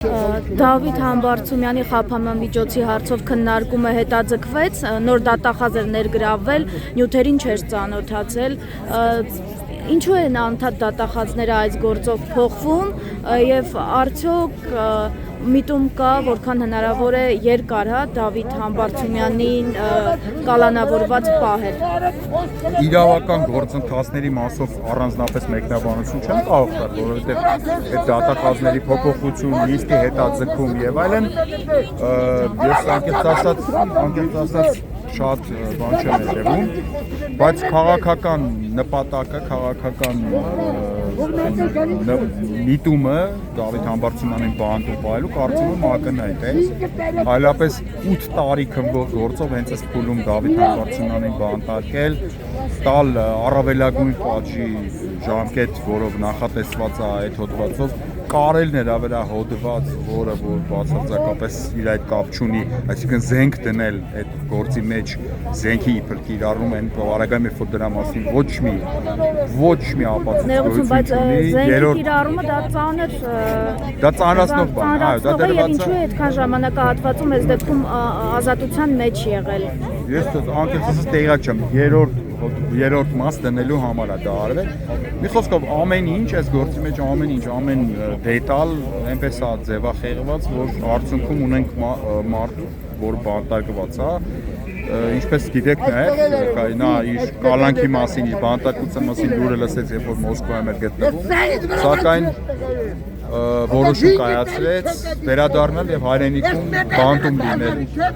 Դավիթ Համբարձումյանի խաբանամիջոցի հարցով քննարկումը հետաձգվեց, նոր դատախազ էր ներգրավվել, նյութերին չէր ծանոթացել, ինչու են անդադար դատախազները այս գործով փոխվում եւ արդյոք միտում կա, որքան հնարավոր է երկար Դավիթ Համբարձումյանին կալանավորված պահել։ Իրավական գործընթացների մասով առանձնապես մեկնաբանություն չեմ կարող տալ, որովհետեւ այդ դատախազների փոփոխություն, նիստի հետաձգում եւ այլն, ես անկեղծ ասած շատ բան չեմ հետևում, բայց քաղաքական նպատակը, քաղաքական միտումը Դավիթ Համբարձումյանին բանտում պահելու կարծում եմ ակնհայտ է, այլապես 8 տարի քննող գործով հենց այս փուլում Դավիթ Համբարձումյանին բանտարկել, տալ առավելագույն պատժի ժամկետ, որով նախատեսված է այդ հոդվածով, կարել նրա վրա հոդված, որը որ բացարձակապես իր այդ կապ չունի, այսինքն զենք դնել այդ գործի մեջ, զենքի իբր կիրառում են բարակայում, երբ որ դրա մասին ոչ մի ապացույց բայց զենքի կիրառումը դա ծանր բան, այո, դա դրված է։ Ինչու է այդքան ժամանակահատվածում այս դեպքում ազատության մեջ եղել։ Ես անկեղծ ասած տեղյակ չեմ, երրորդ մաս դնելու համար է դա արվել։ Մի խոսքով ամեն ինչ այս գործի մեջ ամեն դետալ այնպես է ձևախեղված, որ արդյունքում ունենք մարդ, որ բանտարկված է, ինչպես գիտեք նաև նա իր կալանքի մասին, իր բանտարկության մասին լուրը լսեց, երբ որ Մոսկվայում էր գտնվում, սակայն որոշում կայացրեց վերադառնալ եւ հայրենիքում բանտում լինել։